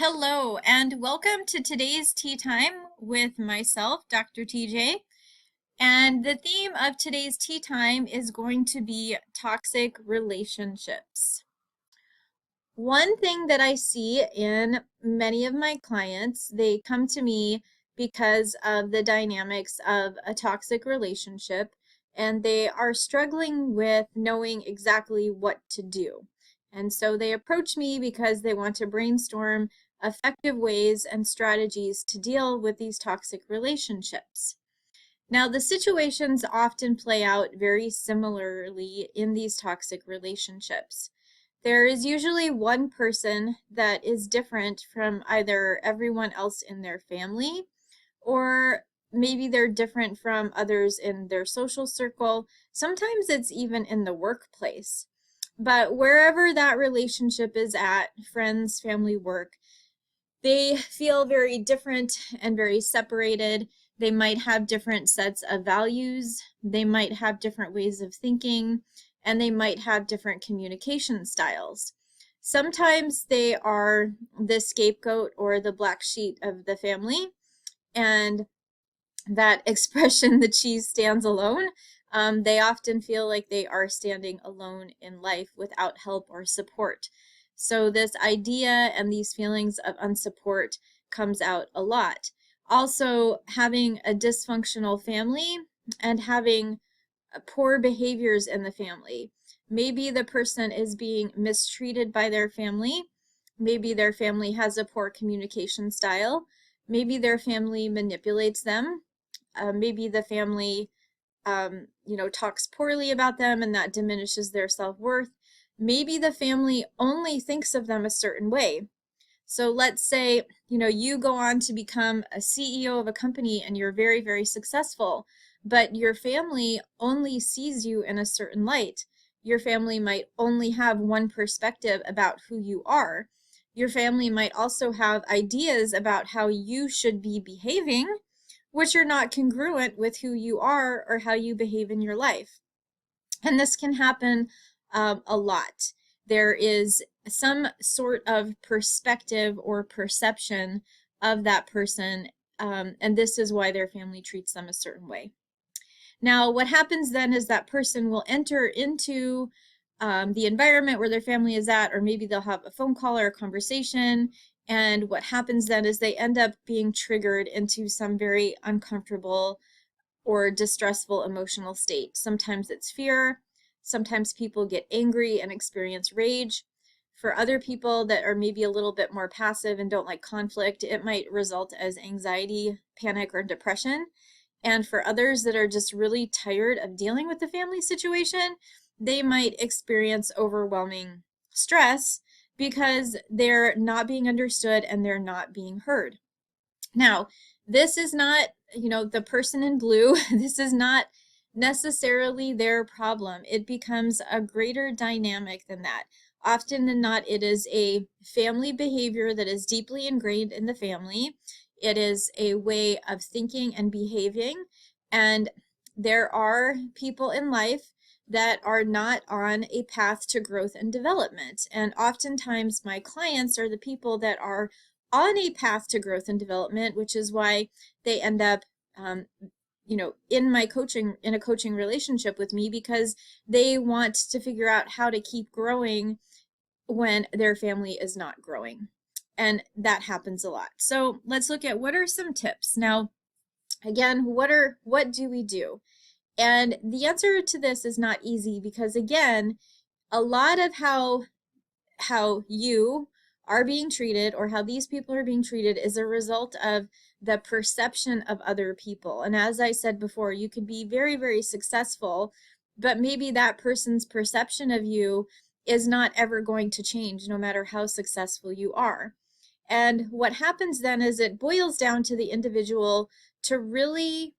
Hello, and welcome to today's tea time with myself, Dr. TJ. And the theme of today's tea time is going to be toxic relationships. One thing that I see in many of my clients, they come to me because of the dynamics of a toxic relationship, and they are struggling with knowing exactly what to do. And so they approach me because they want to brainstorm effective ways and strategies to deal with these toxic relationships. Now, the situations often play out very similarly in these toxic relationships. There is usually one person that is different from either everyone else in their family, or maybe they're different from others in their social circle. Sometimes it's even in the workplace. But wherever that relationship is at, friends, family, work, they feel very different and very separated. They might have different sets of values. They might have different ways of thinking, and they might have different communication styles. Sometimes they are the scapegoat or the black sheep of the family, and that expression, the cheese stands alone, they often feel like they are standing alone in life without help or support. So this idea and these feelings of unsupport comes out a lot. Also, having a dysfunctional family and having poor behaviors in the family. Maybe the person is being mistreated by their family. Maybe their family has a poor communication style. Maybe their family manipulates them. Maybe the family talks poorly about them and that diminishes their self-worth. Maybe the family only thinks of them a certain way. So let's say, you go on to become a CEO of a company and you're very, very successful, but your family only sees you in a certain light. Your family might only have one perspective about who you are. Your family might also have ideas about how you should be behaving, which are not congruent with who you are or how you behave in your life. And this can happen a lot. There is some sort of perspective or perception of that person, and this is why their family treats them a certain way. Now, what happens then is that person will enter into the environment where their family is at, or maybe they'll have a phone call or a conversation. And what happens then is they end up being triggered into some very uncomfortable or distressful emotional state. Sometimes it's fear. Sometimes people get angry and experience rage. For other people that are maybe a little bit more passive and don't like conflict, it might result as anxiety, panic, or depression. And for others that are just really tired of dealing with the family situation, they might experience overwhelming stress because they're not being understood and they're not being heard. Now, this is not, the person in blue, this is not necessarily their problem. It becomes a greater dynamic than that. Often than not, it is a family behavior that is deeply ingrained in the family. It is a way of thinking and behaving. And there are people in life that are not on a path to growth and development. And oftentimes my clients are the people that are on a path to growth and development, which is why they end up in a coaching relationship with me, because they want to figure out how to keep growing when their family is not growing. And that happens a lot. So let's look at what are some tips. Now, again, what do we do? And the answer to this is not easy because, again, a lot of how you are being treated or how these people are being treated is a result of the perception of other people. And as I said before, you could be very, very successful, but maybe that person's perception of you is not ever going to change no matter how successful you are. And what happens then is it boils down to the individual to really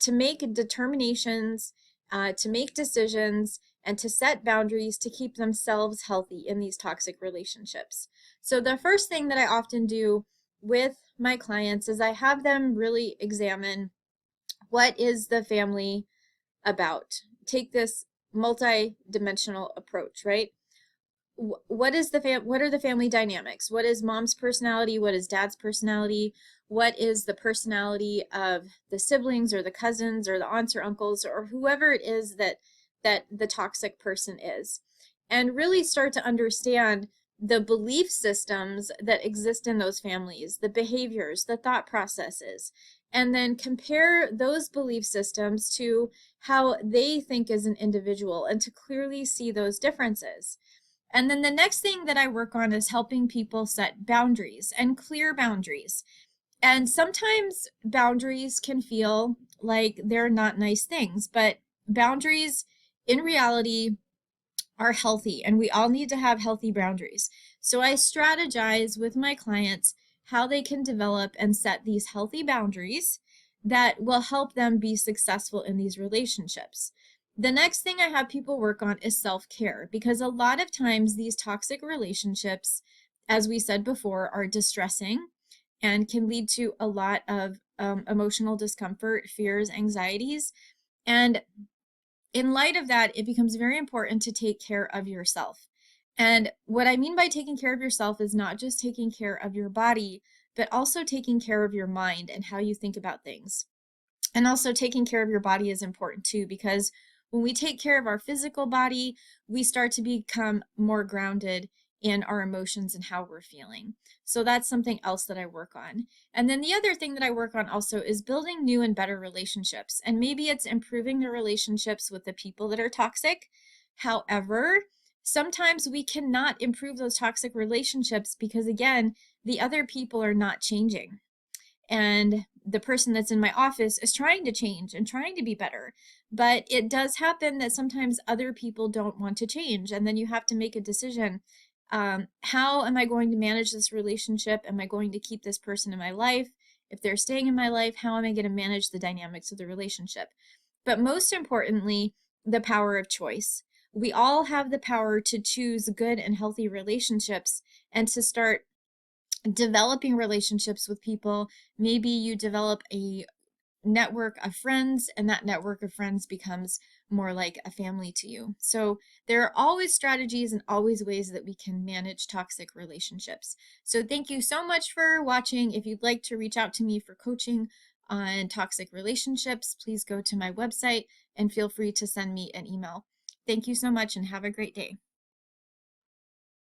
make determinations, to make decisions, and to set boundaries to keep themselves healthy in these toxic relationships. So the first thing that I often do with my clients is I have them really examine what is the family about. Take this multi-dimensional approach, right? what is what are the family dynamics? What is mom's personality? What is dad's personality? What is the personality of the siblings or the cousins or the aunts or uncles or whoever it is that the toxic person is? And really start to understand the belief systems that exist in those families, the behaviors, the thought processes, and then compare those belief systems to how they think as an individual and to clearly see those differences. And then the next thing that I work on is helping people set boundaries and clear boundaries. And sometimes boundaries can feel like they're not nice things, but boundaries in reality are healthy, and we all need to have healthy boundaries. So I strategize with my clients how they can develop and set these healthy boundaries that will help them be successful in these relationships. The next thing I have people work on is self-care, because a lot of times these toxic relationships, as we said before, are distressing and can lead to a lot of emotional discomfort, fears, anxieties. And in light of that, it becomes very important to take care of yourself. And what I mean by taking care of yourself is not just taking care of your body, but also taking care of your mind and how you think about things. And also taking care of your body is important too, because when we take care of our physical body, we start to become more grounded in our emotions and how we're feeling. So that's something else that I work on. And then the other thing that I work on also is building new and better relationships. And maybe it's improving the relationships with the people that are toxic. However, sometimes we cannot improve those toxic relationships because, again, the other people are not changing. And the person that's in my office is trying to change and trying to be better. But it does happen that sometimes other people don't want to change. And then you have to make a decision. How am I going to manage this relationship? Am I going to keep this person in my life? If they're staying in my life, how am I going to manage the dynamics of the relationship? But most importantly, the power of choice. We all have the power to choose good and healthy relationships and to start developing relationships with people. Maybe you develop a network of friends, and that network of friends becomes more like a family to you. So there are always strategies and always ways that we can manage toxic relationships. So thank you so much for watching. If you'd like to reach out to me for coaching on toxic relationships, please go to my website and feel free to send me an email. Thank you so much and have a great day.